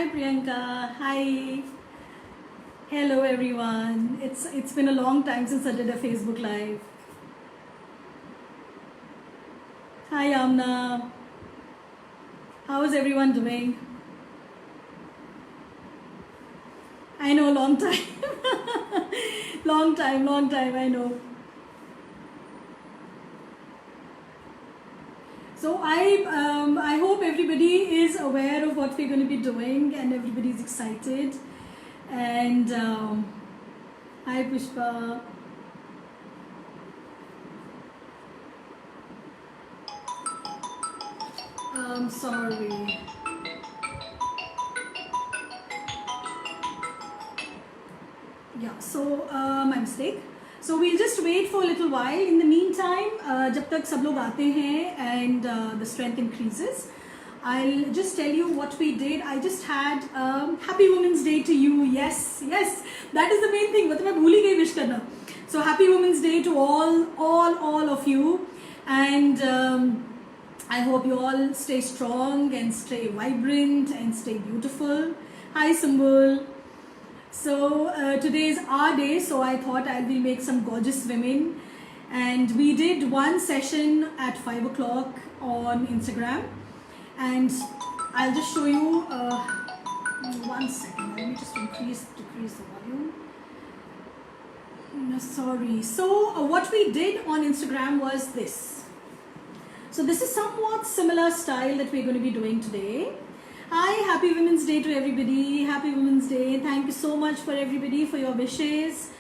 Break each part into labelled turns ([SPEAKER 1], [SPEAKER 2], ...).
[SPEAKER 1] Priyanka. Hi. Hello everyone. It's been a long time since I did a Facebook Live. Hi Amna. How is everyone doing? I know, long time. long time, I know. So I hope everybody is aware of what we're going to be doing and everybody's excited. And hi Pushpa. I'm sorry. Yeah, so my mistake. So we'll just wait for a little while. In the meantime, जब तक सब लोग आते हैं and the strength increases, I'll just tell you what we did. I just had Happy Women's Day to you. Yes, that is the main thing. मतलब मैं भूल ही गई wish करना. So Happy Women's Day to all of you, and I hope you all stay strong and stay vibrant and stay beautiful. Hi Sumbul. So today is our day, so I thought I will make some gorgeous women, and we did one session at 5 o'clock on Instagram, and I'll just show you 1 second. Let me just decrease the volume. No, sorry. So what we did on Instagram was this. So this is somewhat similar style that we're going to be doing today. Hi, Happy Women's Day to everybody. Happy Women's Day. Thank you so much for everybody for your wishes,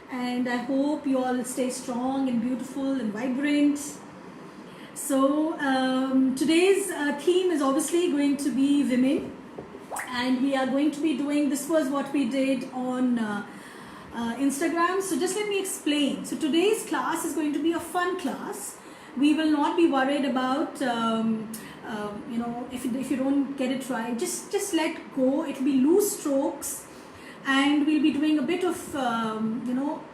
[SPEAKER 1] and I hope you all stay strong and beautiful and vibrant. So today's theme is obviously going to be women, and we are going to be doing, this was what we did on Instagram. So just let me explain. So today's class is going to be a fun class. We will not be worried about if you don't get it right, just let go. It will be loose strokes, and we'll be doing a bit of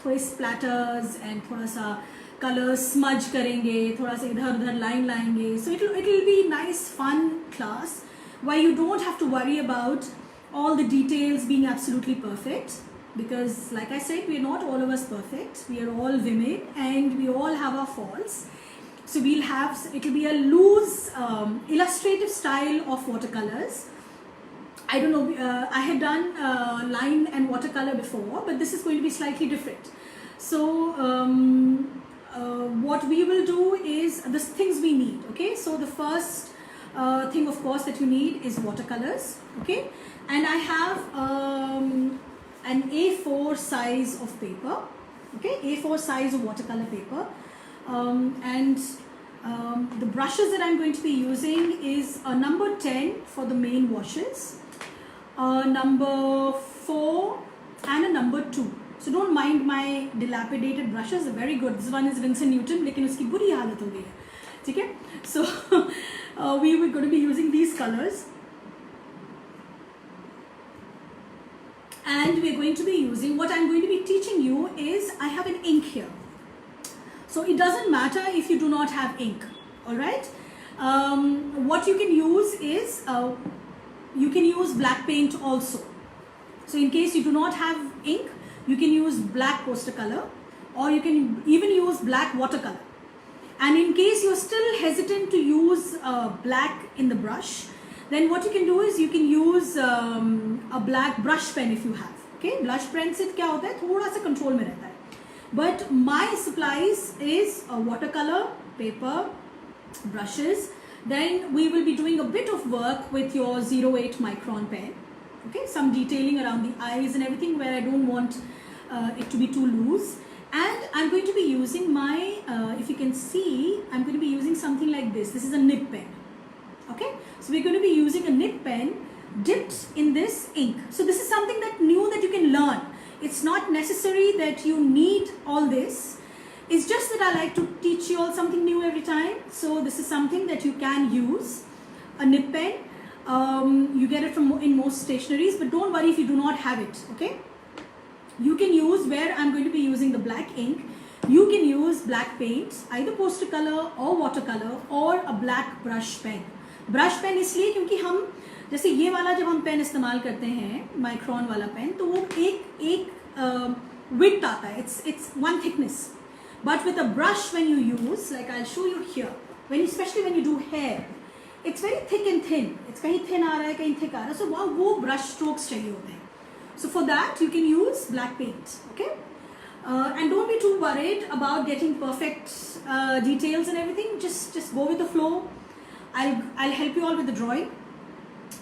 [SPEAKER 1] थोड़े splatters and थोड़ा सा colors smudge करेंगे, थोड़ा सा इधर उधर line लाएंगे. So it'll be nice fun class where you don't have to worry about all the details being absolutely perfect, because like I said, we're not all of us perfect. We are all women and we all have our faults. So it'll be a loose illustrative style of watercolors. I don't know, I had done line and watercolor before, but this is going to be slightly different. So what we will do is the things we need, okay? So the first thing, of course, that you need is watercolors, okay? And I have an A4 size of paper, okay? A4 size of watercolor paper. The brushes that I'm going to be using is a number 10 for the main washes, a number 4 and a number 2. So don't mind my dilapidated brushes, they're very good. This one is Vincent Newton, लेकिन उसकी बुरी हालत हो गई है, ठीक है? So we were going to be using these colors, and we're going to be using, what I'm going to be teaching you is, I have an ink here. So it doesn't matter if you do not have ink, alright? What you can use is, you can use black paint also. So in case you do not have ink, you can use black poster color, or you can even use black watercolor. And in case you're still hesitant to use black in the brush, then what you can do is you can use a black brush pen if you have, okay? Brush pen से क्या होता है, थोड़ा सा control में रहता है. But my supplies is a watercolor, paper, brushes. Then we will be doing a bit of work with your 08 micron pen. Okay, some detailing around the eyes and everything where I don't want it to be too loose. And I'm going to be using my, if you can see, I'm going to be using something like this. This is a nib pen. Okay, so we're going to be using a nib pen dipped in this ink. So this is something that new that you can learn. It's not necessary that you need all this. It's just that I like to teach you all something new every time. So this is something that you can use, a nib pen. You get it from in most stationeries, but don't worry if you do not have it, okay? You can use, where I'm going to be using the black ink, you can use black paints, either poster color or watercolor, or a black brush pen. Brush pen इसलिए क्योंकि हम जैसे ये वाला जब हम pen इस्तेमाल करते हैं, माइक्रॉन वाला पेन, तो वो एक विड्थ आता है, it's one thickness. But with a brush, when you use, like I'll show you here, especially when you do hair, it's very thick and thin. It's कहीं thin आ रहा है, कहीं thick आ रहा है. So वो brush strokes चाहिए होते हैं. So for that you can use black paint. Okay, and don't be too worried about getting perfect details and everything. Just go with the flow. I'll help you all with the drawing.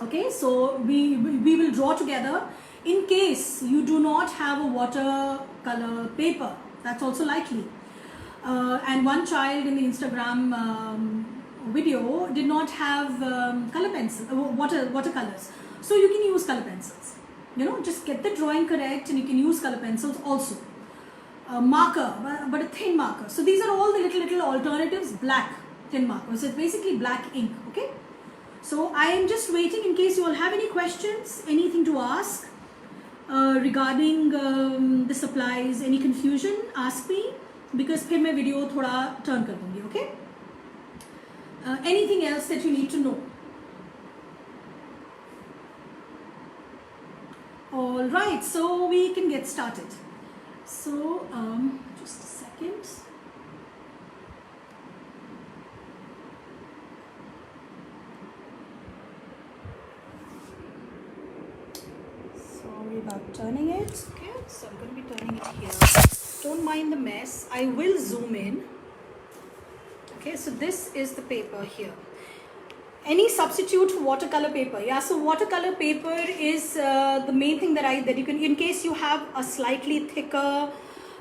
[SPEAKER 1] Okay, so we will draw together. In case you do not have a watercolor paper, that's also likely. And one child in the Instagram video did not have color pencil, watercolors. So you can use color pencils. You know, just get the drawing correct, and you can use color pencils also. Marker, but a thin marker. So these are all the little alternatives. Black thin marker. So it's basically black ink. Okay. So I am just waiting in case you all have any questions, anything to ask regarding the supplies, any confusion, ask me. Because फिर मैं video थोड़ा turn कर दूँगी, okay? Anything else that you need to know? All right, so we can get started. So just a second. Sorry about turning it. Okay, so I'm going to be turning it here. Don't mind the mess. I will zoom in. Okay, so this is the paper here. Any substitute for watercolor paper? Yeah, so watercolor paper is the main thing that you can, in case you have a slightly thicker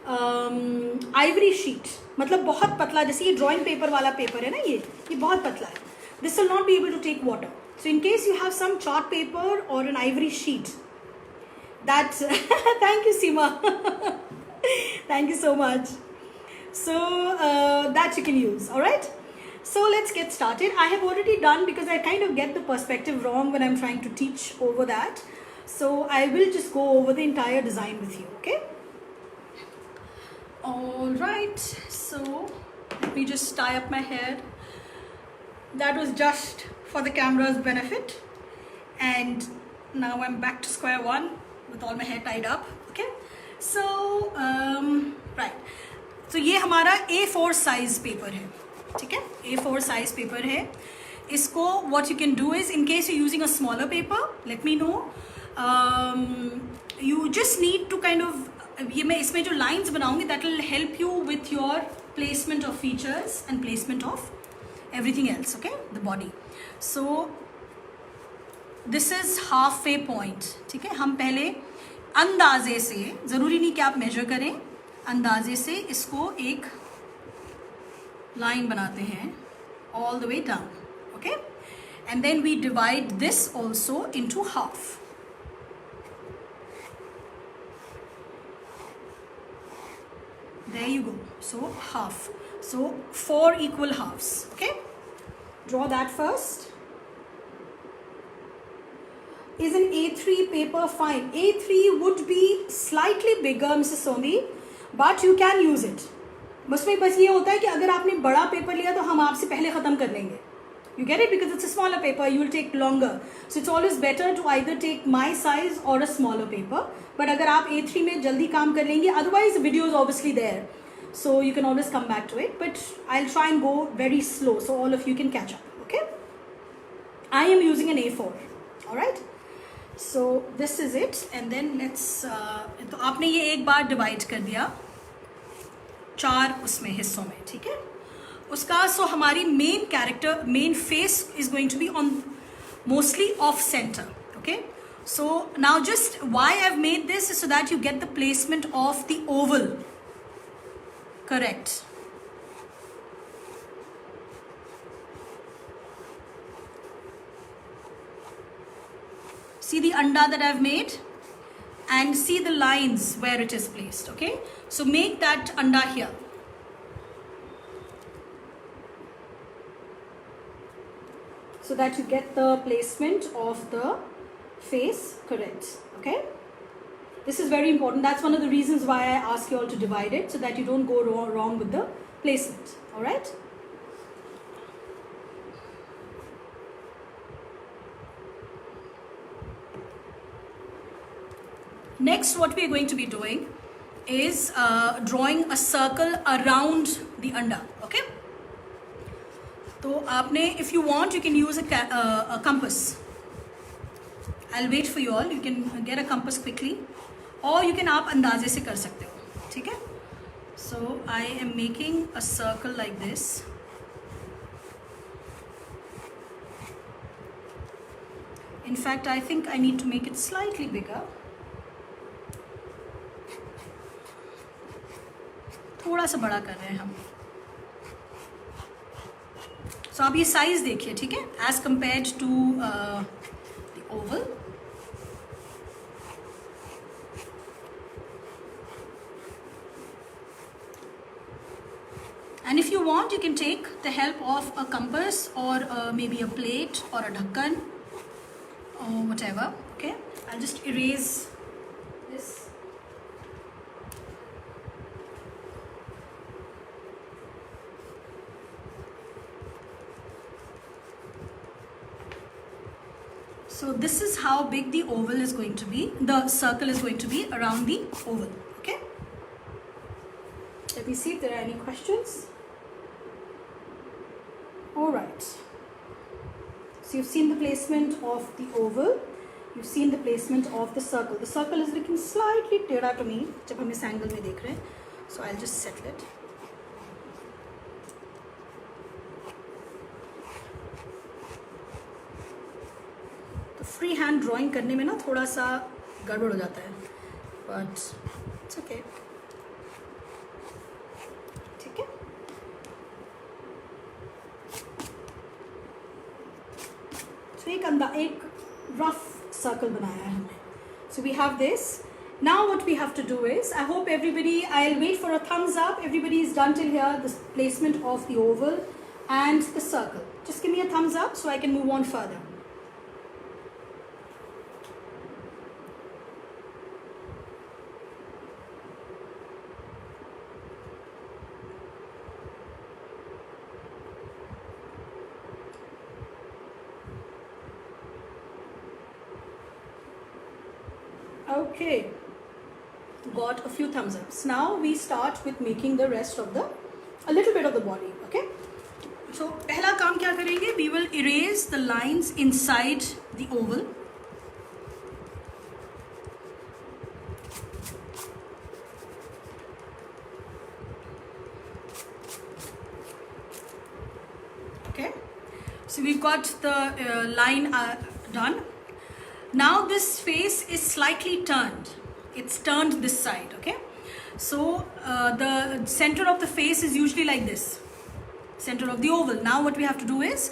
[SPEAKER 1] ivory sheet. मतलब बहुत पतला, जैसे ये drawing paper वाला paper है ना, ये बहुत पतला है. This will not be able to take water. So in case you have some chart paper or an ivory sheet, that thank you Seema. Thank you so much. So that you can use. All right, so let's get started. I have already done, because I kind of get the perspective wrong when I'm trying to teach over that, so I will just go over the entire design with you. Okay, all right, so let me just tie up my hair. That was just for the camera's benefit, and now I'm back to square one with all my hair tied up. Okay, so right, so ये हमारा A4 size paper है, ठीक है? A4 size paper है. इसको what you can do is, in case you're using a smaller paper, let me know. You just need to kind of, ये मैं इसमें जो lines बनाऊंगी, that will help you with your placement of features and placement of everything else. Okay, the body. So this is halfway point. ठीक है, हम पहले अंदाजे से, ज़रूरी नहीं कि आप मेजर करें, अंदाजे से इसको एक लाइन बनाते हैं all the way down. Okay, and then we divide this also into half. There you go. So half. So 4 equal halves. Okay, draw that first. Is an A3 paper fine? A3 would be slightly bigger, Mrs. Somi, but you can use it. बस ये होता है कि अगर आपने बड़ा paper लिया तो हम आपसे पहले ख़त्म कर लेंगे. You get it? Because it's a smaller paper, you will take longer. So it's always better to either take my size or a smaller paper. But अगर आप A3 में जल्दी काम कर लेंगे, otherwise the video is obviously there. So you can always come back to it. But I'll try and go very slow so all of you can catch up. Okay? I am using an A4. Alright? So this is it, and then let's तो आपने ये एक बार divide कर दिया 4 उसमें हिस्सों में, ठीक है? उसका सो हमारी main face is going to be on mostly off centre. Okay, so now just why I have made this so that you get the placement of the oval correct. See the anda that I've made and see the lines where it is placed. Okay, so make that anda here. So that you get the placement of the face correct. Okay, this is very important. That's one of the reasons why I ask you all to divide it, so that you don't go wrong with the placement. All right. Next, what we are going to be doing is drawing a circle around the anda. Okay. तो आपने, if you want, you can use a compass. I'll wait for you all. You can get a compass quickly, or you can आप अंदाजे से कर सकते हो. ठीक है? So I am making a circle like this. In fact, I think I need to make it slightly bigger. थोड़ा सा बड़ा कर रहे हैं हम. So आप ये साइज देखिए, ठीक है, as compared to the oval. And if you want, you can take the help of a compass or maybe a plate or a dhakkan or whatever. Okay, I'll just erase this. So this is how big the oval is going to be, the circle is going to be around the oval. Okay, let me see if there are any questions. All right, so you've seen the placement of the oval, you've seen the placement of the circle. The circle is looking slightly teda to me जब हम इस angle में देख रहे हैं. So I'll just settle it. तो free hand drawing करने में ना थोड़ा सा गड़बड़ हो जाता है, बट इट्स ओके. ठीक है, तो एक रफ सर्कल बनाया है हमने. So we have this. Now what we have to do is, I hope everybody, I'll wait for a thumbs up. Everybody is done till here, the placement of the oval and the circle. Just give me a thumbs up so I can move on further. Okay, got a few thumbs ups. Now we start with making the rest of a little bit of the body. Okay, so पहला काम क्या करेंगे? We will erase the lines inside the oval. Okay, so we've got the line done. Now this face is slightly turned. It's turned this side. Okay, so the center of the face is usually like this, center of the oval. Now what we have to do is,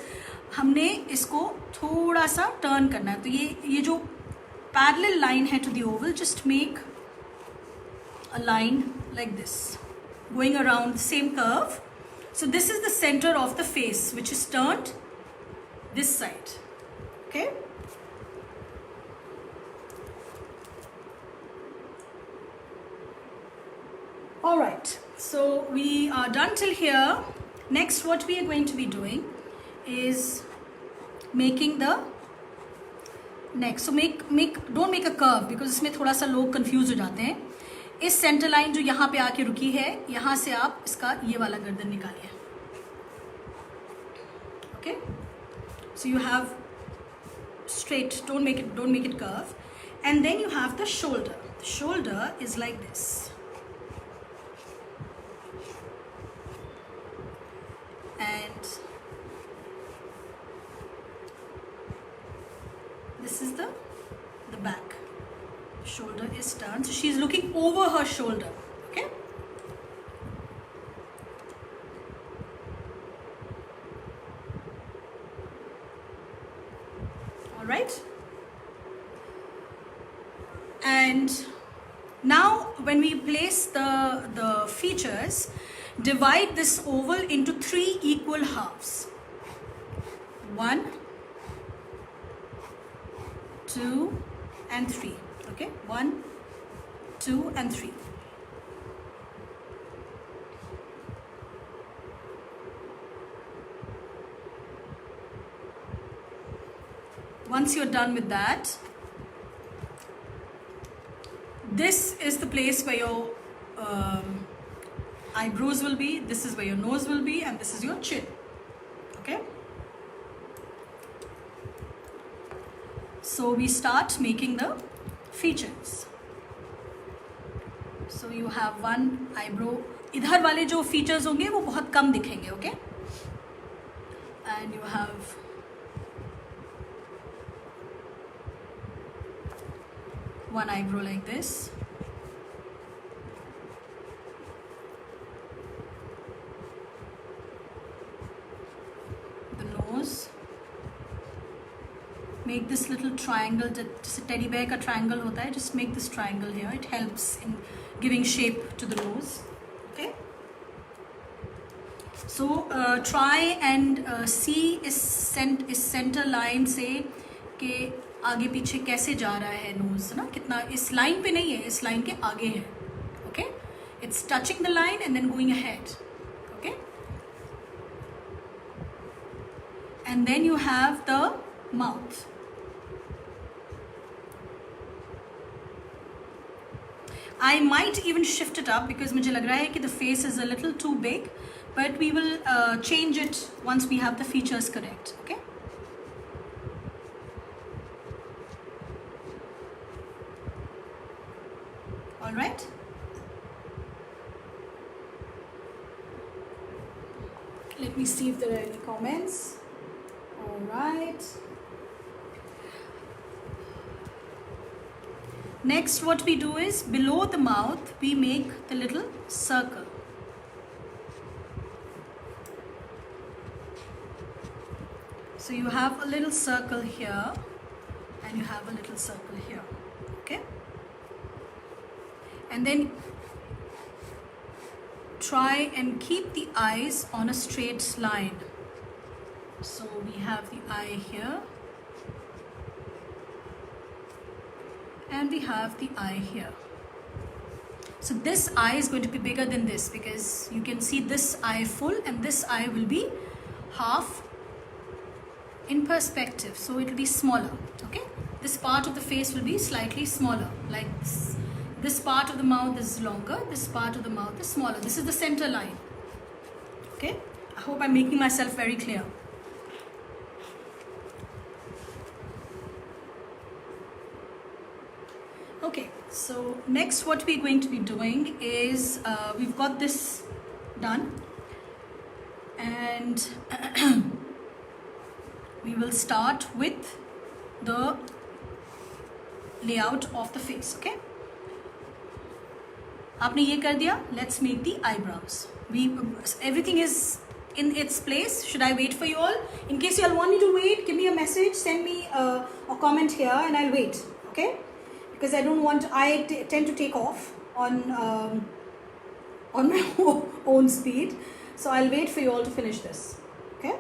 [SPEAKER 1] हमने इसको थोड़ा सा turn करना है. तो ये जो parallel line है to the oval, just make a line like this, going around the same curve. So this is the center of the face, which is turned this side. Okay. All right, so we are done till here. Next, what we are going to be doing is making the neck. So don't make a curve, because इसमें थोड़ा सा लोग confuse हो जाते हैं. इस center line जो यहाँ पे आके रुकी है, यहाँ से आप इसका ये वाला गर्दन निकालिए. Okay, so you have straight. Don't make it curve, and then you have the shoulder. The shoulder is like this. And this is the back. Shoulder is turned, so she's looking over her shoulder. Okay, all right. And now when we place the features, divide this oval into 3 equal halves. 1, 2, and 3. Okay, 1, 2, and 3. Once you're done with that, this is the place where your eyebrows will be, this is where your nose will be, and this is your chin. Okay, so we start making the features. So you have one eyebrow, इधर वाले जो features होंगे वो बहुत कम दिखेंगे. Okay, and you have one eyebrow like this. The nose. Make this little triangle, जैसे teddy bear का triangle होता है, just make this triangle here. It helps in giving shape to the nose. Okay. So try and see इस center line से कि आगे पीछे कैसे जा रहा है नोज ना, कितना इस लाइन पे नहीं है, इस लाइन के आगे है. Okay, it's touching the line and then going ahead. Okay, and then you have the mouth. I might even shift it up because मुझे लग रहा है कि the face is a little too big, but we will change it once we have the features correct. Okay. All right. Let me see if there are any comments. All right. Next, what we do is below the mouth, we make the little circle. So you have a little circle here and you have a little circle here. Okay. And then try and keep the eyes on a straight line. So we have the eye here and we have the eye here. So this eye is going to be bigger than this because you can see this eye full and this eye will be half in perspective, so it will be smaller. Okay, this part of the face will be slightly smaller, like this. This part of the mouth is longer, this part of the mouth is smaller. This is the center line. Okay, I hope I'm making myself very clear. Okay, so next what we're going to be doing is we've got this done and we will start with the layout of the face. Okay, आपने ये कर दिया. Let's make the eyebrows. Everything is in its place. Should I wait for you all? In case you all want me to wait, give me a message, send me a comment here and I'll wait. Okay, because I don't want, I tend to take off on my own speed, so I'll wait for you all to finish this. Okay,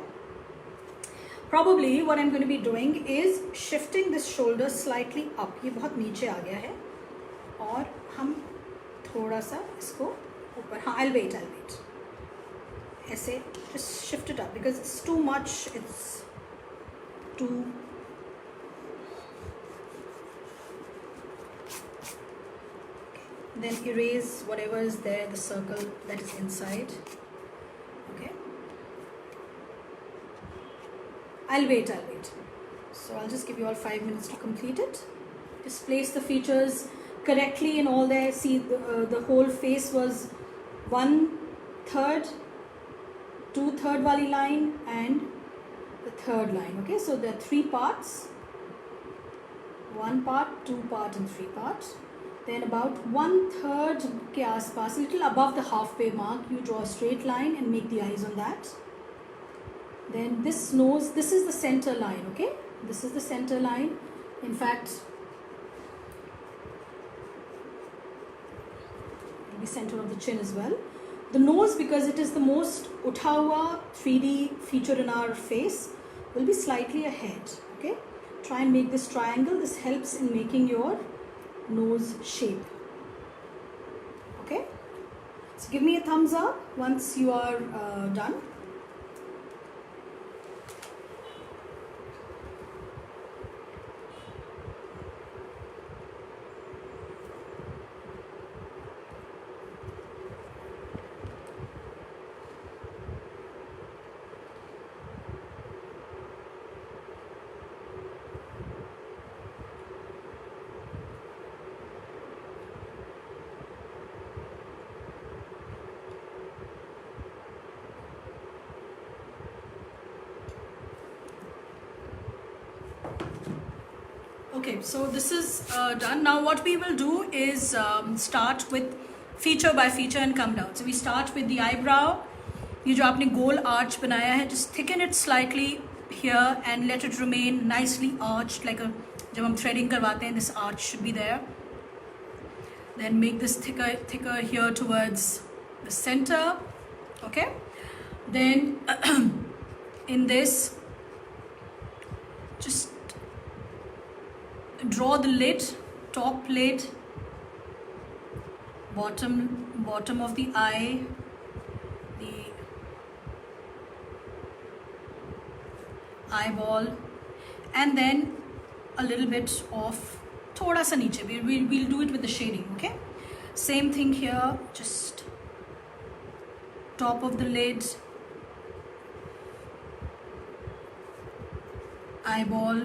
[SPEAKER 1] probably what I'm going to be doing is shifting this shoulder slightly up. ये बहुत नीचे आ गया है और हम थोड़ा सा इसको ऊपर. हाँ, I'll wait. ऐसे just shift it up because it's too much. It's too. Then erase whatever is there, the circle that is inside. Okay. I'll wait. So I'll just give you all 5 minutes to complete it. Just place the features correctly in all there. See, the whole face was 1/3, 2/3 wali line and the third line. Okay, so there are 3 parts. 1 part, 2 part and 3 parts. Then about 1/3 के आसपास, little above the halfway mark, you draw a straight line and make the eyes on that. Then this nose, this is the center line. Okay, this is the center line. In fact, the center of the chin as well. The nose, because it is the most utha hua 3D feature in our face, will be slightly ahead. Okay, try and make this triangle. This helps in making your nose shape. Okay, so give me a thumbs up once you are done. Okay, so this is done. Now what we will do is start with feature by feature and come down. So we start with the eyebrow. ये जो आपने गोल arch बनाया है, just thicken it slightly here and let it remain nicely arched, like a जब हम threading करवाते हैं, this arch should be there. Then make this thicker here towards the center. Okay. Then in this, just draw the lid, top lid, bottom of the eye, the eyeball, and then a little bit of thoda sa niche. We'll do it with the shading. Okay, same thing here, just top of the lid, eyeball,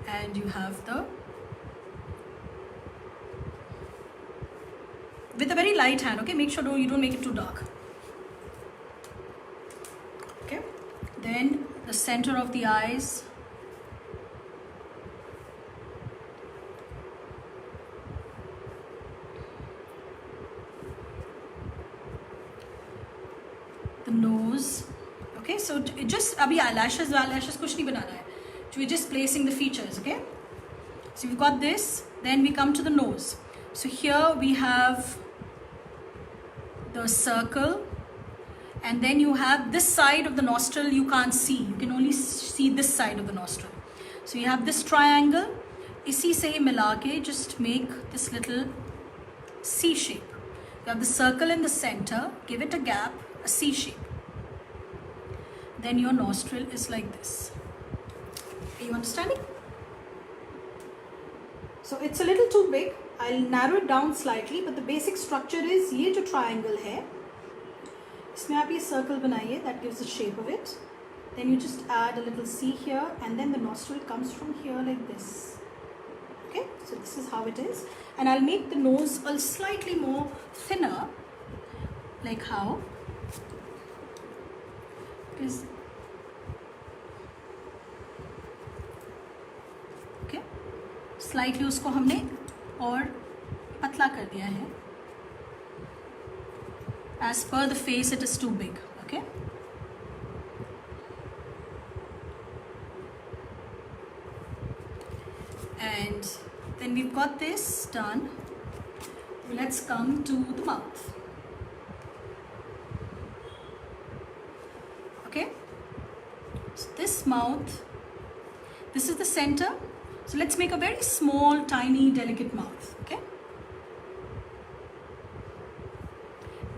[SPEAKER 1] and you have the, with a very light hand. Okay, make sure you don't make it too dark. Okay, then the center of the eyes, the nose. Okay, so it just abhi eyelashes kuch nahi banana hai. So we're just placing the features. Okay, so we've got this. Then we come to the nose. So here we have the circle, and then you have this side of the nostril you can't see. You can only see this side of the nostril. So you have this triangle. Isi se mila ke just make this little C shape. You have the circle in the center. Give it a gap, a C shape. Then your nostril is like this. Are you understanding? So it's a little too big. I'll narrow it down slightly, but the basic structure is ये जो triangle है, इसमें आप ये circle बनाइए, that gives the shape of it. Then you just add a little C here, and then the nostril comes from here like this. Okay, so this is how it is. And I'll make the nose a slightly more thinner, like how? Because okay, slightly उसको हमने और पतला कर दिया है. As per the face, it is too big. Okay. And then we've got this done. Let's come to the mouth. Okay. So this mouth, this is the center. So let's make a very small, tiny, delicate mouth. Okay.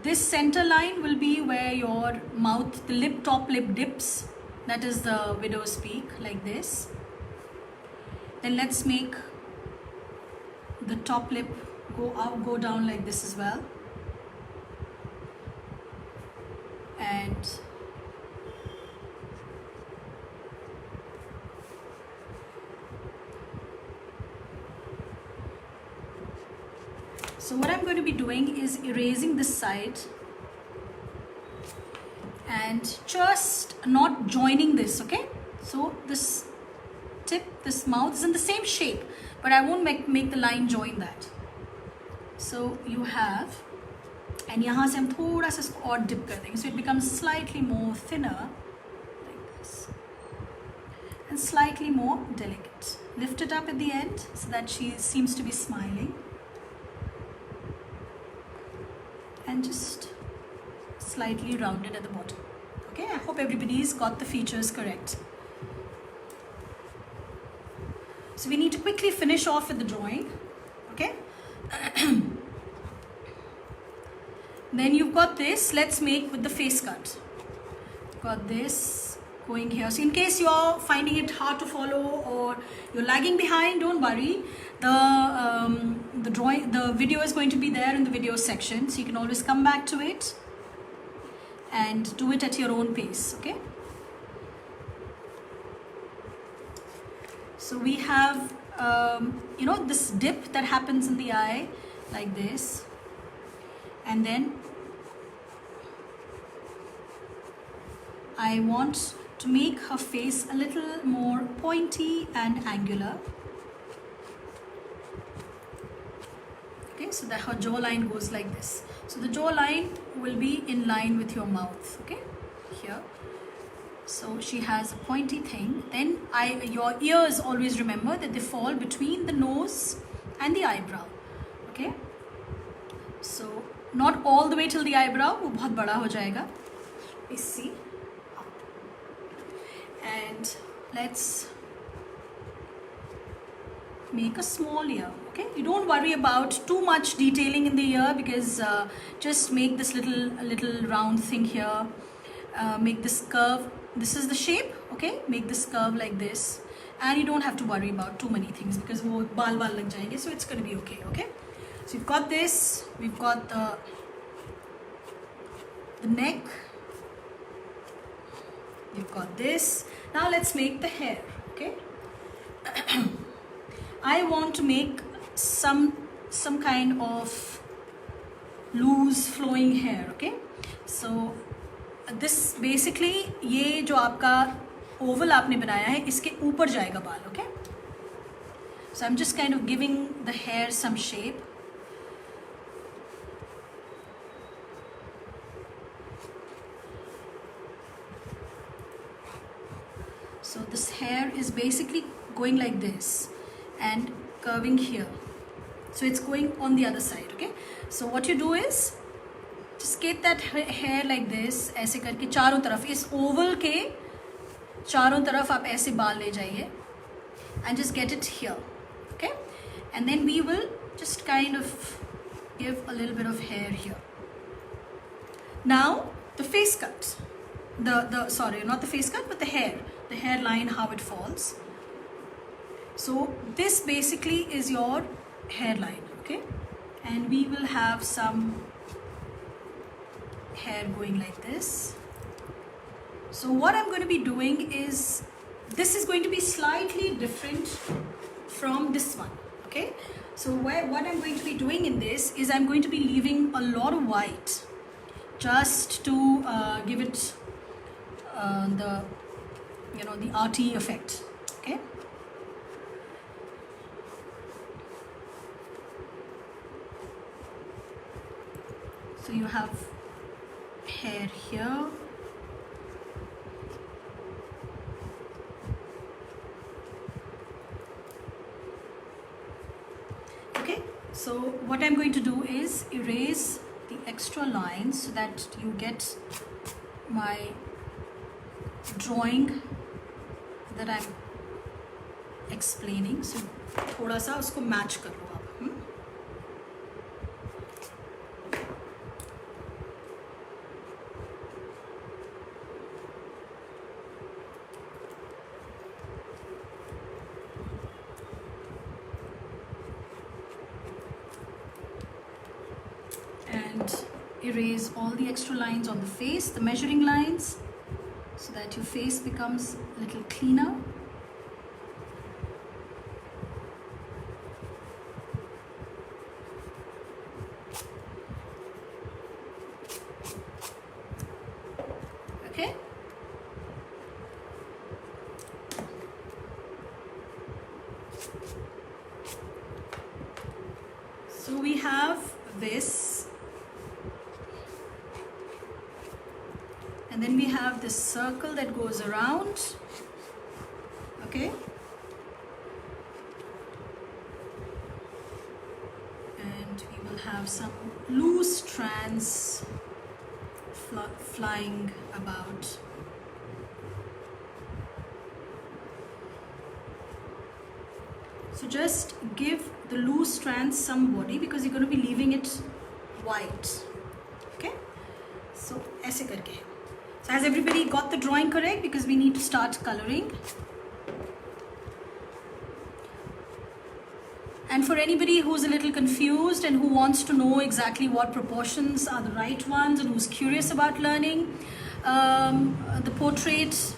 [SPEAKER 1] This center line will be where your mouth, the top lip dips. That is the widow's peak, like this. Then let's make the top lip go down like this as well. And so what I'm going to be doing is erasing this side and just not joining this. Okay, so this tip, this mouth is in the same shape, but I won't make the line join that. So you have, and यहाँ से हम थोड़ा सा इसको और dip कर देंगे, so it becomes slightly more thinner like this and slightly more delicate. Lift it up at the end so that she seems to be smiling, and just slightly rounded at the bottom. Okay, I hope everybody's got the features correct. So we need to quickly finish off with the drawing. Okay. Then you've got this. Let's make with the face cut. Got this going here. So in case you're finding it hard to follow or you're lagging behind, don't worry. The video is going to be there in the video section, so you can always come back to it and do it at your own pace. Okay. So we have, this dip that happens in the eye like this, and then I want to make her face a little more pointy and angular. so that her jawline goes like this. So the jawline will be in line with your mouth, okay, here. So she has a pointy thing. Then your ears, always remember that they fall between the nose and the eyebrow, okay. So not all the way till the eyebrow, वो बहुत बड़ा हो जाएगा. Let's see. And let's make a small ear, okay. You don't worry about too much detailing in the ear, because just make this little round thing here. Make this curve. This is the shape, okay. Make this curve like this, and you don't have to worry about too many things, because वो बाल लग जाएंगे, so it's going to be okay, okay. So we've got this. We've got the neck. We've got this. Now let's make the hair, okay. I want to make some kind of loose flowing hair, okay. So this basically, ये जो आपका oval आपने बनाया है, इसके ऊपर जाएगा बाल, okay. So I'm just kind of giving the hair some shape. So this hair is basically going like this and curving here. So it's going on the other side, okay. So what you do is just get that hair like this, ऐसे करके चारों तरफ, इस oval के चारों तरफ आप ऐसे बाल ले जाइए, and just get it here, okay. And then we will just kind of give a little bit of hair here. Now the face cut, sorry, not the face cut, but the hairline, how it falls. So this basically is your hairline, okay. And we will have some hair going like this. So what I'm going to be doing is, this is going to be slightly different from this one, okay. So what I'm going to be doing in this is, I'm going to be leaving a lot of white, just to give it the arty effect, okay. So you have hair here, okay. So what I'm going to do is erase the extra lines so that you get my drawing that I'm explaining. So थोड़ा सा उसको match कर लो आप. And erase all the extra lines on the face, the measuring lines, so that your face becomes a little cleaner. Okay. So we have this. And then we have this circle that goes around, okay. And we will have some loose strands flying about. So just give the loose strands some body, because you're going to be leaving it white, okay. So ऐसे करके. So has everybody got the drawing correct? Because we need to start coloring. And for anybody who's a little confused and who wants to know exactly what proportions are the right ones, and who's curious about learning the portrait,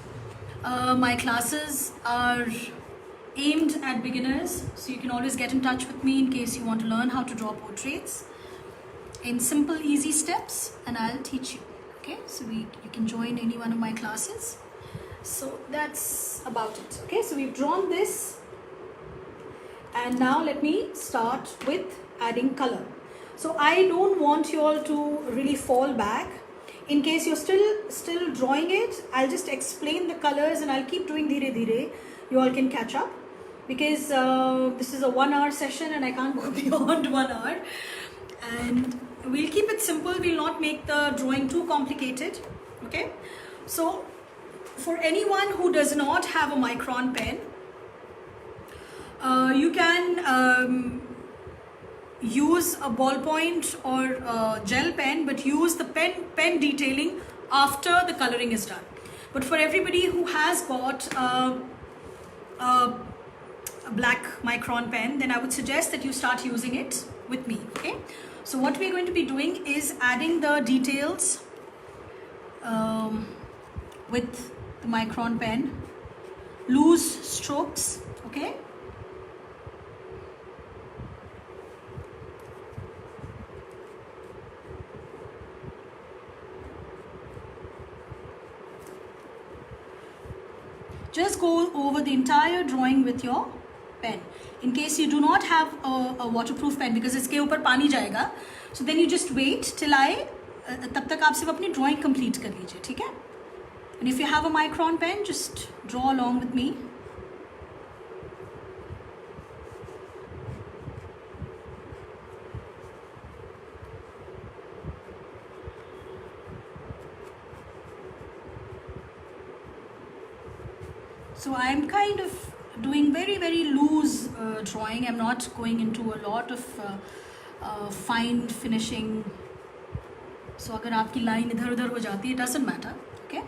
[SPEAKER 1] my classes are aimed at beginners. So you can always get in touch with me in case you want to learn how to draw portraits in simple, easy steps, and I'll teach you. Okay, so you can join any one of my classes. So that's about it. Okay, so we've drawn this, and now let me start with adding color. So I don't want you all to really fall back. In case you're still drawing it, I'll just explain the colors and I'll keep doing dheere dheere. You all can catch up, because this is a 1 hour session and I can't go beyond 1 hour. And we'll keep it simple. We'll not make the drawing too complicated. Okay. So for anyone who does not have a micron pen, you can use a ballpoint or a gel pen, but use the pen detailing after the coloring is done. But for everybody who has got a black micron pen, then I would suggest that you start using it with me. Okay. So what we're going to be doing is adding the details with the micron pen, loose strokes. Okay. Just go over the entire drawing with your pen. In case you do not have a waterproof pen, because इसके ऊपर पानी जाएगा, so then you just wait till तब तक आप सिर्फ अपनी drawing complete कर लीजिए, ठीक है? And if you have a micron pen, just draw along with me. So I am kind of doing very loose drawing. I'm not going into a lot of fine finishing. So अगर आपकी line इधर उधर हो जाती है, it doesn't matter. Okay.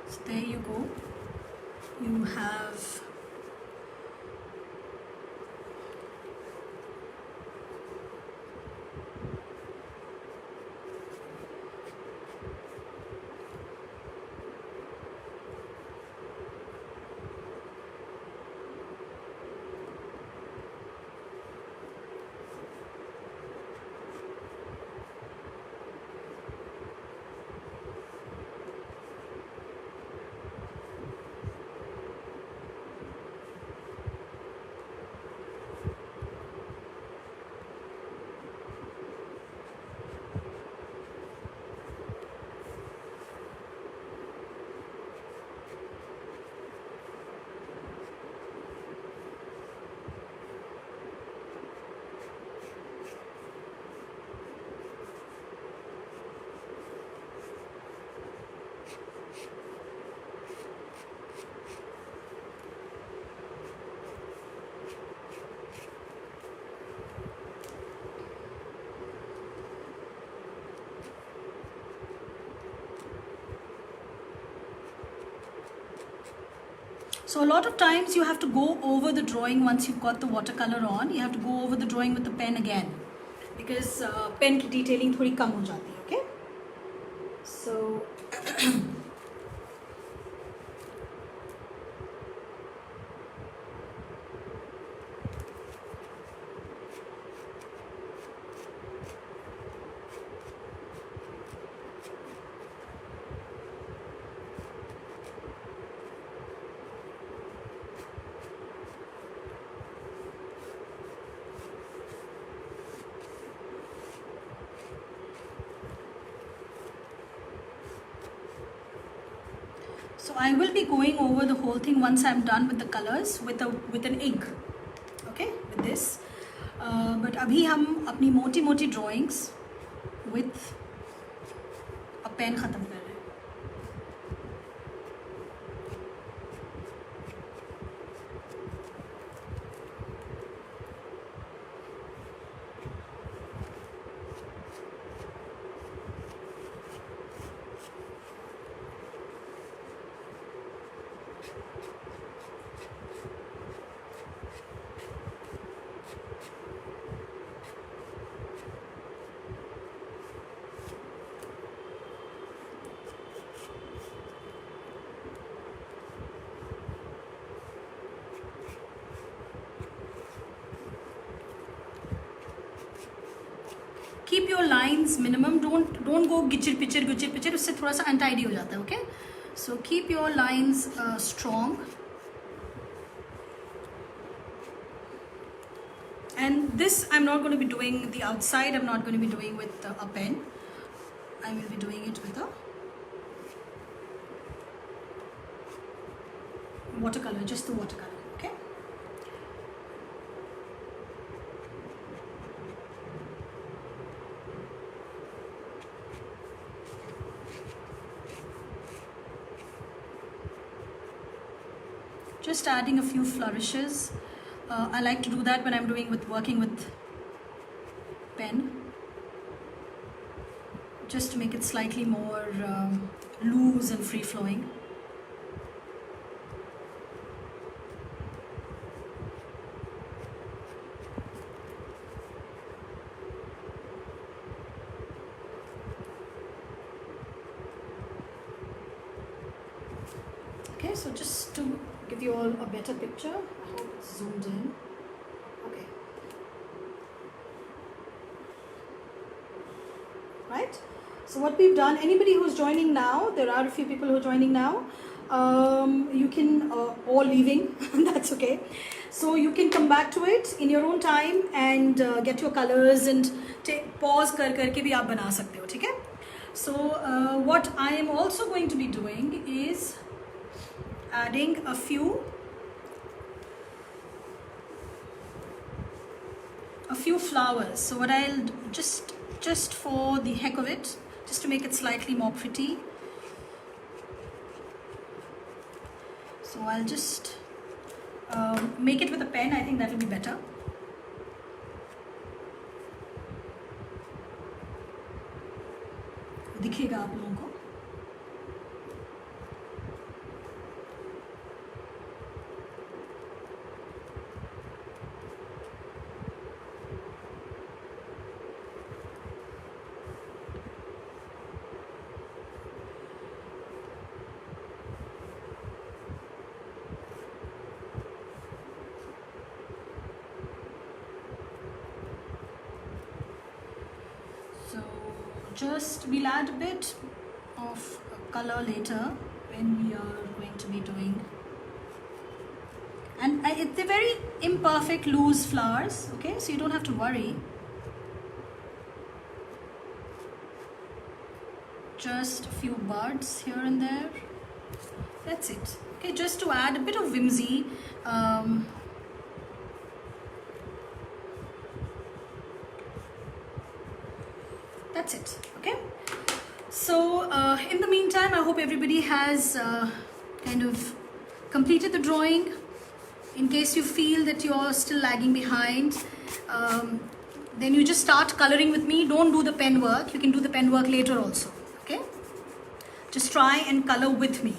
[SPEAKER 1] So there you go. You have So a lot of times you have to go over the drawing once you've got the watercolor on. You have to go over the drawing with the pen again, because pen की detailing थोड़ी कम हो जाती है. Okay. So So I will be going over the whole thing once I'm done with the colors with an ink. Okay, with this. But अभी हम अपनी मोटी drawings with a pen खत्म कर रहे हैं. keep your lines minimum. Don't go gichir pichir, उससे थोड़ा सा untidy हो जाता है. Okay, so keep your lines strong. And this I'm not going to be doing the outside. I'm not going to be doing with a pen. I will be doing it with a watercolor, just the watercolor. Okay. Just adding a few flourishes. I like to do that when I'm working with pen, just to make it slightly more loose and free flowing. Okay, so just to give you all a better picture, I hope it's zoomed in. Okay. Right? So what we've done, anybody who's joining now, there are a few people who are joining now. You can, or leaving, that's okay. So you can come back to it in your own time and get your colors and pause करके भी आप बना सकते हो, ठीक है? So what I am also going to be doing is adding a few flowers. So what I'll just for the heck of it, just to make it slightly more pretty, so I'll just make it with a pen. I think that will be better. दिखेगा आप लोगों को. We'll add a bit of color later when we are going to be doing, and they're very imperfect loose flowers, okay, so you don't have to worry. Just a few buds here and there, that's it. Okay, just to add a bit of whimsy. That's it. Okay, so in the meantime, I hope everybody has kind of completed the drawing. In case you feel that you're still lagging behind, then you just start coloring with me. Don't do the pen work. You can do the pen work later also. Okay, just try and color with me.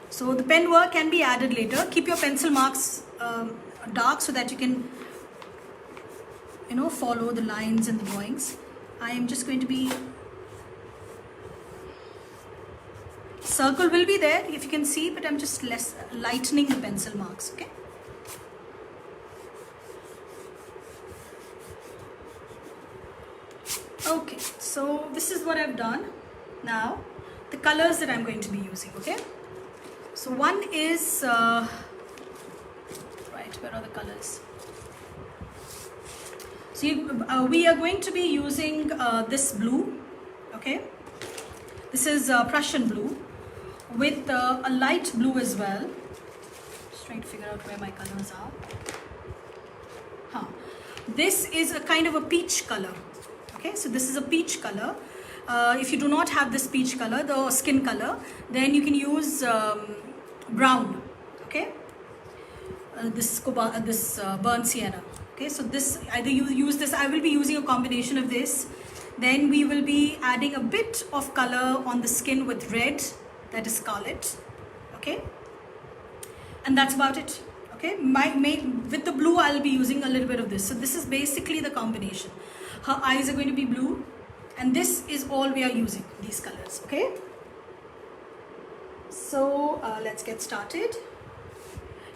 [SPEAKER 1] So the pen work can be added later. Keep your pencil marks dark so that you can, follow the lines and the drawings. I am just going to be, circle will be there if you can see, but I'm just lightening the pencil marks, okay? Okay, so this is what I've done. Now, the colors that I'm going to be using, okay? So one is, right, where are the colors? So we are going to be using this blue, okay? This is Prussian blue with a light blue as well. Just trying to figure out where my colors are. This is a kind of a peach color, okay? So this is a peach color. If you do not have this peach color, the skin color, then you can use brown, okay? This burnt sienna. Okay, so this, either you use this, I will be using a combination of this. Then we will be adding a bit of color on the skin with red, that is scarlet. Okay, and that's about it. Okay, with the blue I'll be using a little bit of this. So this is basically the combination. Her eyes are going to be blue, and this is all we are using, these colors. Okay, so let's get started.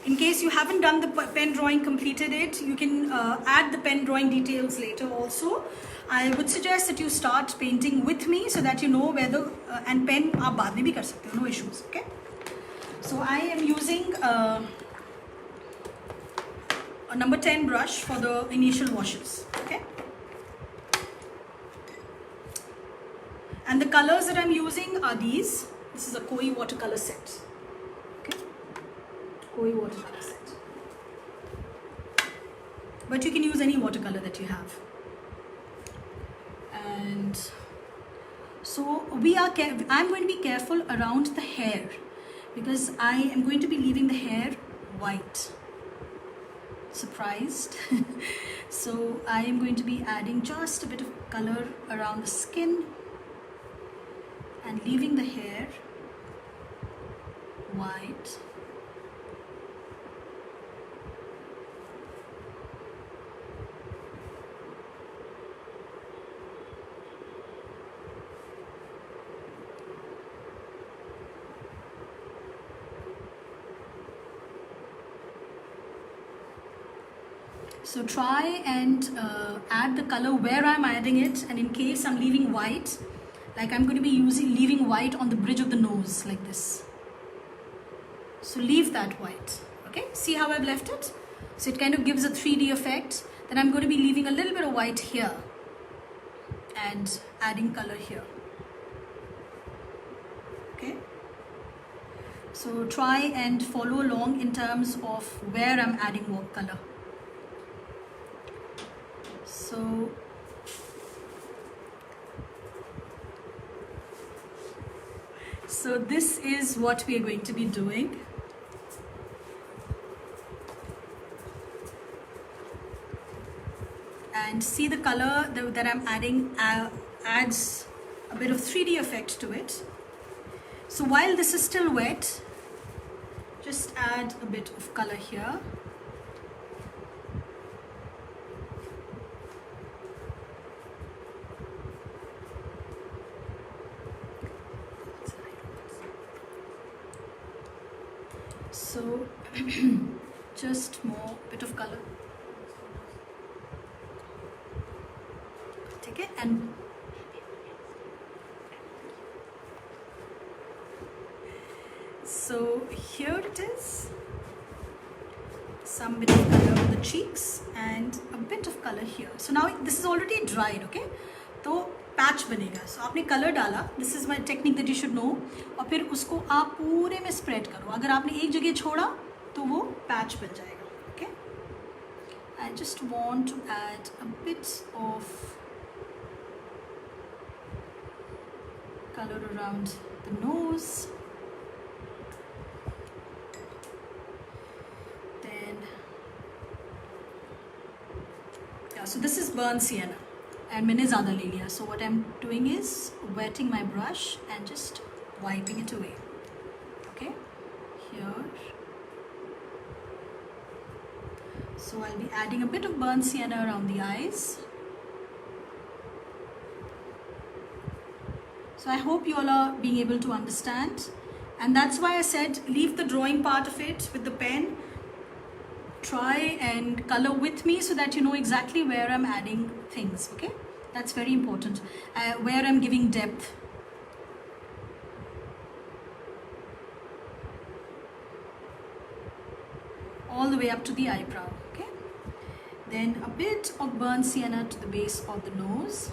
[SPEAKER 1] In case you haven't done the pen drawing, completed it, you can add the pen drawing details later also. I would suggest that you start painting with me so that you know where the and pen आप बाद में भी कर सकते हो, no issues. Okay. So I am using a number 10 brush for the initial washes. Okay. And the colors that I'm using are these. This is a Koi watercolor set. Okay. Koi watercolor set. But you can use any watercolor that you have. And so I'm going to be careful around the hair because I am going to be leaving the hair white. Surprised? So I am going to be adding just a bit of color around the skin and leaving the hair white. So try and add the color where I'm adding it, and in case I'm leaving white, like I'm going to be leaving white on the bridge of the nose like this. So leave that white. Okay, see how I've left it? So it kind of gives a 3D effect. Then I'm going to be leaving a little bit of white here and adding color here. Okay, so try and follow along in terms of where I'm adding more color. So this is what we are going to be doing. And see the color that I'm adding adds a bit of 3D effect to it. So while this is still wet, just add a bit of color here. So just more bit of color. Take it and so here it is. Some bit of color on the cheeks and a bit of color here. So now this is already dried, okay? तो patch बनेगा. So आपने colour डाला. This is my technique that you should know. और फिर उसको आप पूरे में स्प्रेड करो. अगर आपने एक जगह छोड़ा तो वो पैच बन जाएगा. Okay? I just want to add a bit of color around the nose. Then yeah. So this is burnt sienna. And मैंने ज़्यादा ले लिया. So what I'm doing is wetting my brush and just wiping it away. Okay, here. So I'll be adding a bit of burnt sienna around the eyes. So I hope you all are being able to understand. And that's why I said leave the drawing part of it with the pen. Try and color with me so that you know exactly where I'm adding things, okay? That's very important. Where I'm giving depth. All the way up to the eyebrow, okay? Then a bit of burnt sienna to the base of the nose.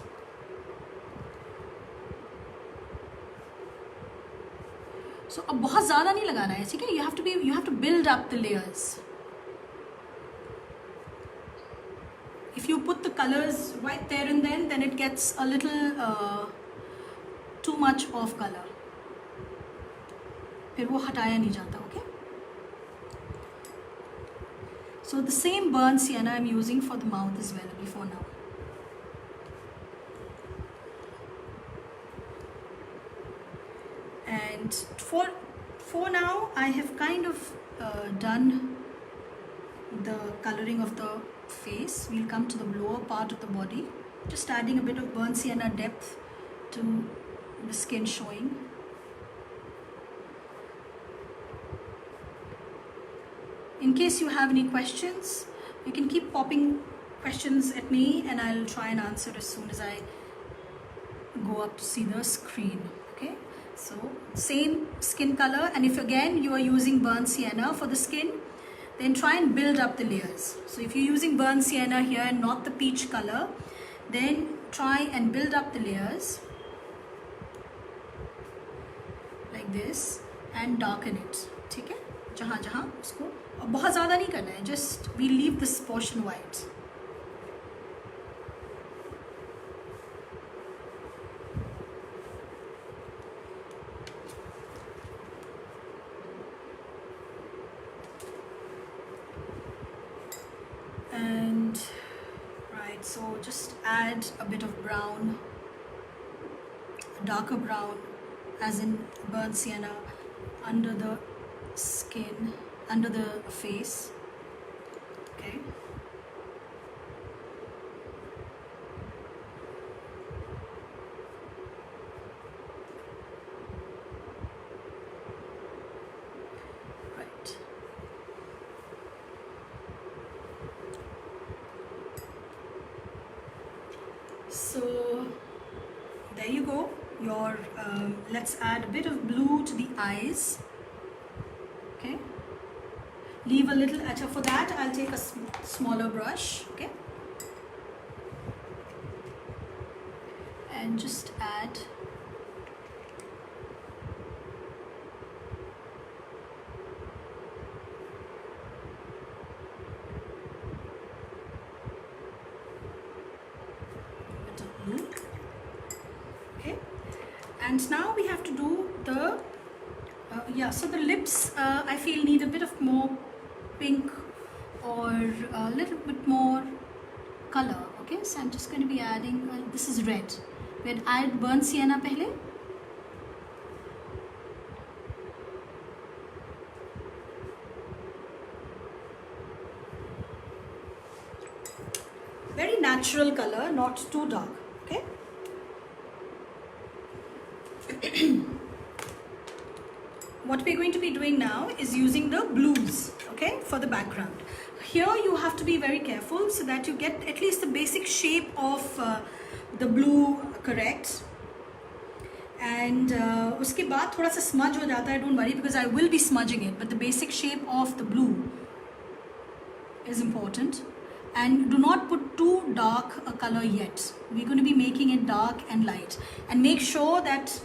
[SPEAKER 1] So अब बहुत ज़्यादा नहीं लगाना है, ठीक है? You have to build up the layers. If you put the colors right there and then it gets a little too much of color. फिर वो हटाया नहीं जाता, okay? So the same burnt sienna I'm using for the mouth as well before now. And for now I have kind of done the coloring of the face. We'll come to the lower part of the body, just adding a bit of burnt sienna depth to the skin showing. In case you have any questions, you can keep popping questions at me and I'll try and answer as soon as I go up to see the screen. Okay, so same skin color, and if again you are using burnt sienna for the skin, then try and build up the layers. So if you're using burnt sienna here and not the peach color, then try and build up the layers like this and darken it. ठीक है, जहाँ जहाँ उसको, और बहुत ज़्यादा नहीं करना है, just we leave this portion white. And right, so just add a bit of brown, darker brown, as in burnt sienna, under the skin, under the face. Okay. Right. So there you go. Your let's add a bit of blue to the eyes. Okay, leave a little. For that I'll take a smaller brush. Okay, and just add a bit of blue. Okay, and now we have to do the so the lips I feel need a bit of more pink or a little bit more color. Okay, so I'm just going to be adding this is red. We had added burnt sienna pehle. Very natural color, not too dark. Okay. What we're going to be doing now is using the blues, okay, for the background. Here you have to be very careful so that you get at least the basic shape of the blue correct. And uske baad thoda sa smudge ho jata hai, don't worry, because I will be smudging it, but the basic shape of the blue is important. And do not put too dark a color yet. We're going to be making it dark and light. And make sure that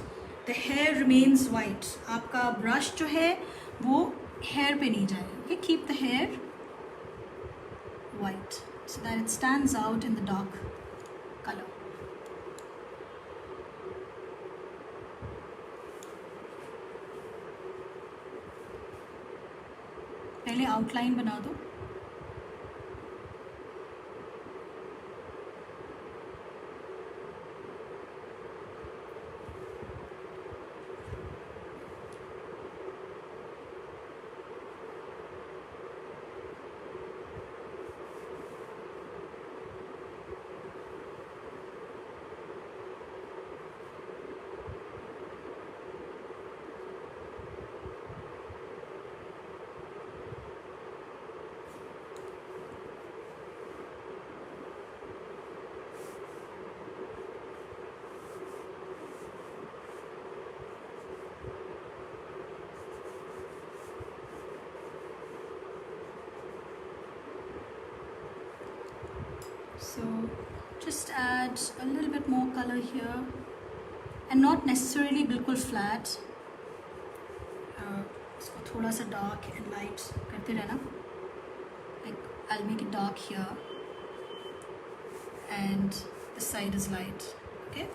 [SPEAKER 1] the hair remains white. आपका brush जो है वो hair पे नहीं जाए. Okay, keep the hair white so that it stands out in the dark color. पहले outline बना दो. So just add a little bit more color here, and not necessarily बिल्कुल flat. इसको थोड़ा सा dark and light करते रहना. Like I'll make it dark here, and this side is light. Okay.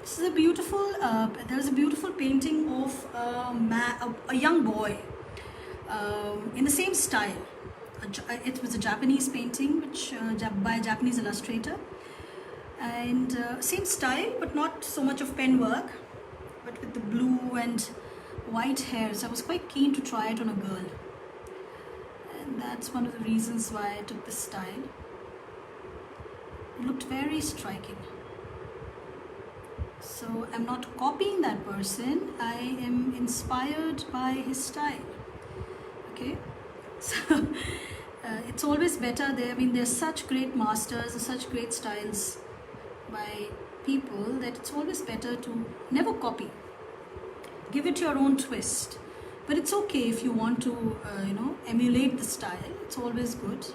[SPEAKER 1] This is a beautiful, there's a beautiful painting of a young boy in the same style. It was a Japanese painting which by a Japanese illustrator, and same style but not so much of pen work, but with the blue and white hairs. I was quite keen to try it on a girl, and that's one of the reasons why I took this style. It looked very striking. So I'm not copying that person, I am inspired by his style. Okay, so it's always better there. I mean, there's such great masters and such great styles by people that it's always better to never copy. Give it your own twist. But it's okay if you want to, emulate the style. It's always good.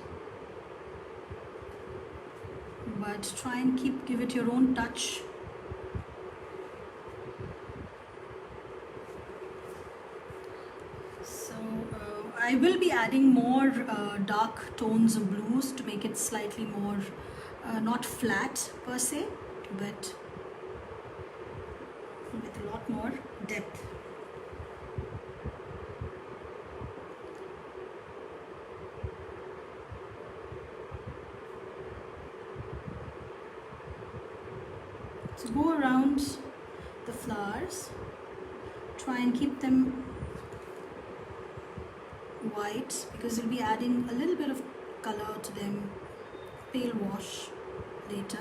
[SPEAKER 1] But try and give it your own touch. So I will be adding more dark tones of blues to make it slightly more, not flat per se, but with a lot more depth. So go around the flowers, try and keep them white because we'll be adding a little bit of color to them, pale wash later.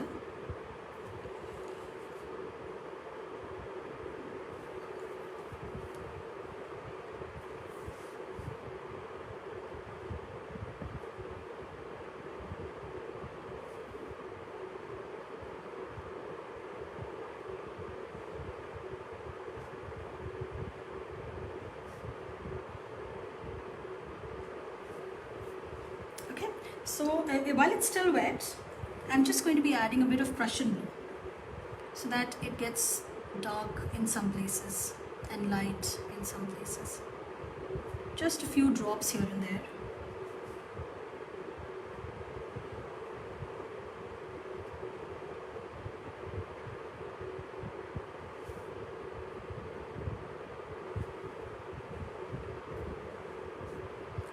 [SPEAKER 1] So while it's still wet, I'm just going to be adding a bit of Prussian blue so that it gets dark in some places and light in some places. Just a few drops here and there.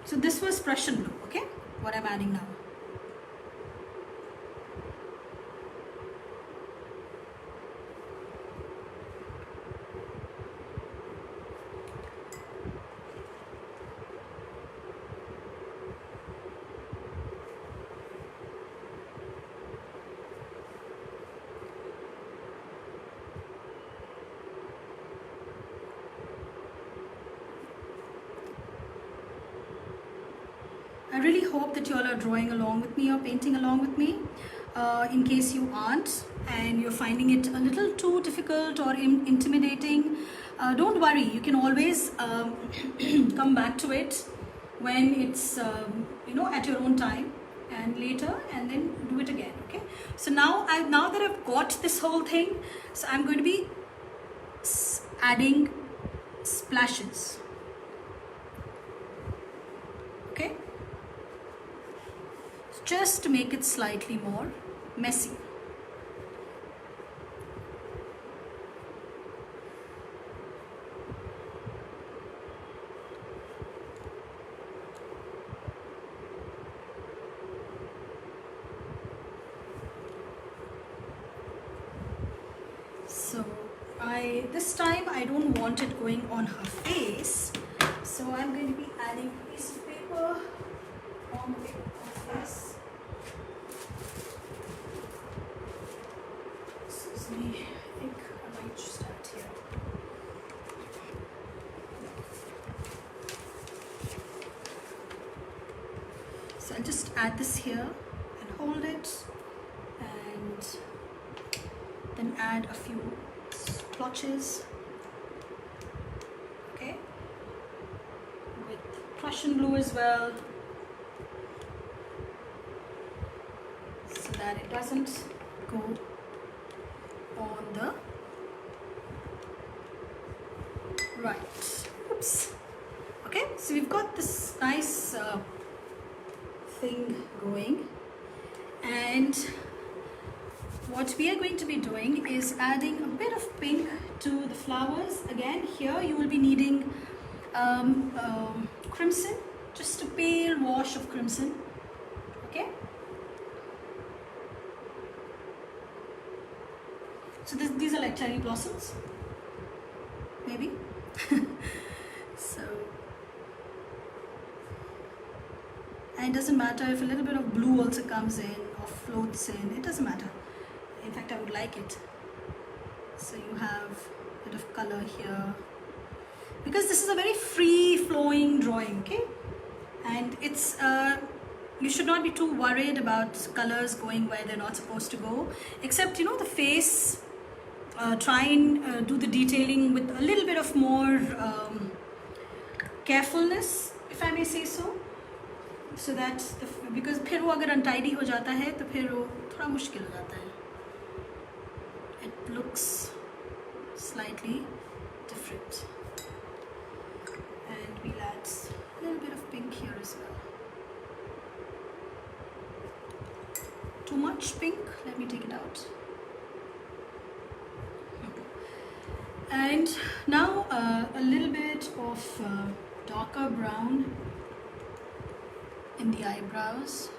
[SPEAKER 1] So this was Prussian blue, okay? What I'm adding now. I really hope that you all are drawing along with me or painting along with me. In case you aren't and you're finding it a little too difficult or intimidating, don't worry, you can always come back to it when it's at your own time and later, and then do it again. Okay, so now that I've got this whole thing, so I'm going to be adding splashes. Okay, just to make it slightly more messy. So this time I don't want it going on her face, so I'm going to be adding a piece of paper on the face. Excuse me, I think I might just start here. So I'll just add this here and hold it, and then add a few splotches, okay, with Prussian blue as well, so that it doesn't go on the right. Oops. Okay, so we've got this nice thing going, and what we are going to be doing is adding a bit of pink to the flowers. Again, here you will be needing crimson, just a pale wash of crimson. Okay, so these are like cherry blossoms, maybe. and it doesn't matter if a little bit of blue also comes in or floats in, it doesn't matter. In fact, I would like it. So you have a bit of color here, because this is a very free flowing drawing, okay? And it's you should not be too worried about colors going where they're not supposed to go, except, you know, the face. Try and do the detailing with a little bit of more carefulness, if I may say so, so that because फिर वो अगर untidy हो जाता है तो फिर वो थोड़ा मुश्किल हो जाता है. It looks slightly different, and we'll add a little bit of pink here as well. Too much pink, let me take it out. And now a little bit of darker brown in the eyebrows.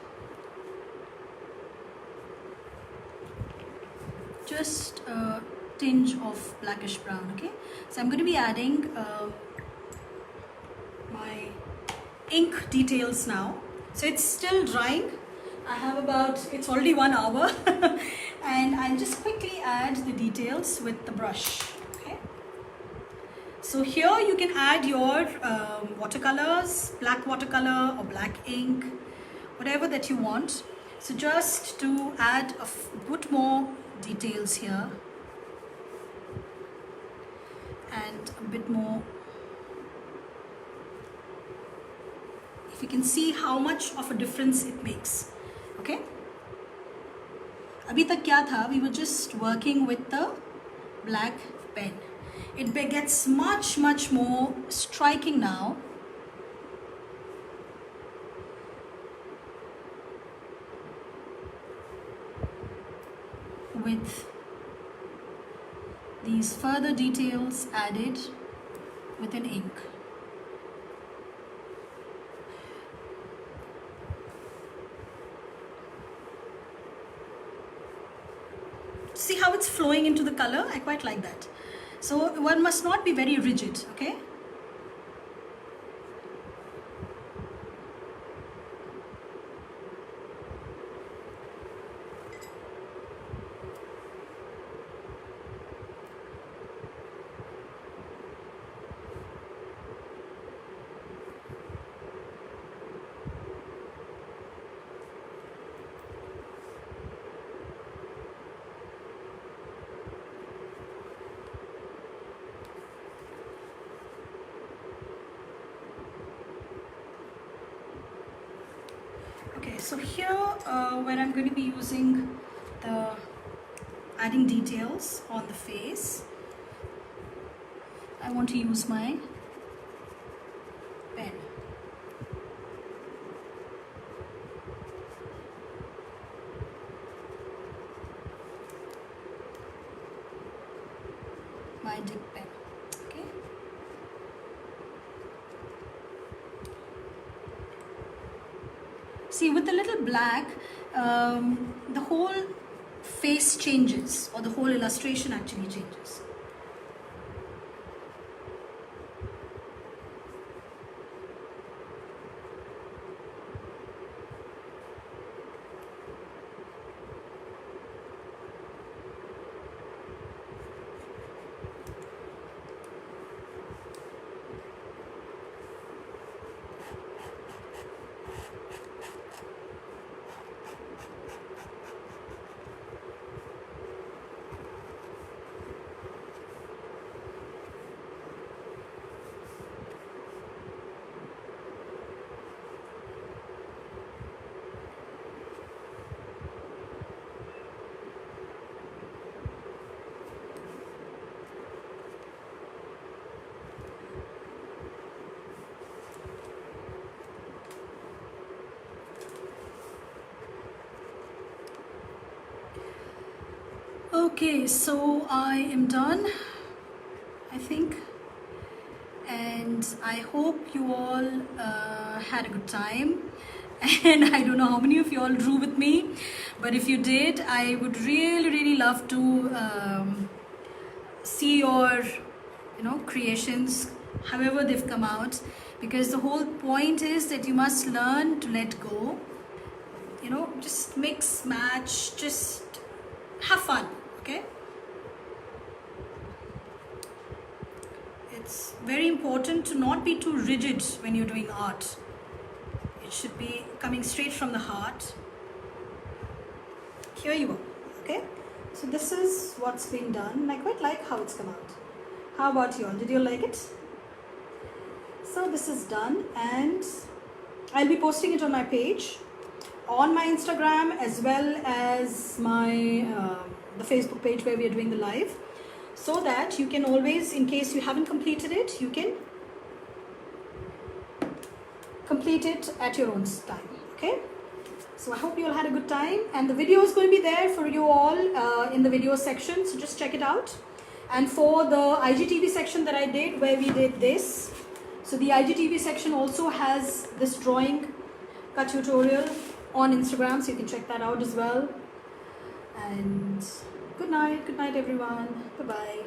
[SPEAKER 1] Just a tinge of blackish brown, okay? So I'm going to be adding my ink details now. So it's still drying. I have about, it's already 1 hour and I'll just quickly add the details with the brush. So here you can add your watercolors, black watercolor or black ink, whatever that you want. So just to add a bit more details here and a bit more. If you can see how much of a difference it makes, okay? Abhi tak kya tha? We were just working with the black pen. It gets much more striking now. With these further details added with an ink. See how it's flowing into the color? I quite like that. So one must not be very rigid, okay? Okay, so here where I'm going to be using the adding details on the face, I want to use my pen. My dip pen. Okay. See, with the little black, the whole face changes, or the whole illustration actually changes. Okay, so I am done, I think, and I hope you all had a good time. And I don't know how many of you all drew with me, but if you did, I would really love to see your creations however they've come out, because the whole point is that you must learn to let go. You know, just mix, match, just have fun, okay? It's very important to not be too rigid when you're doing art. It should be coming straight from the heart. Here you go, okay? So this is what's been done, and I quite like how it's come out. How about you all? Did you like it? So this is done, and I'll be posting it on my page, on my Instagram, as well as my the Facebook page where we are doing the live, so that you can always, in case you haven't completed it, you can complete it at your own time, okay? So I hope you all had a good time, and the video is going to be there for you all in the video section, so just check it out. And for the IGTV section that I did, where we did this, so the IGTV section also has this drawing cut tutorial on Instagram, so you can check that out as well. And good night everyone, bye bye.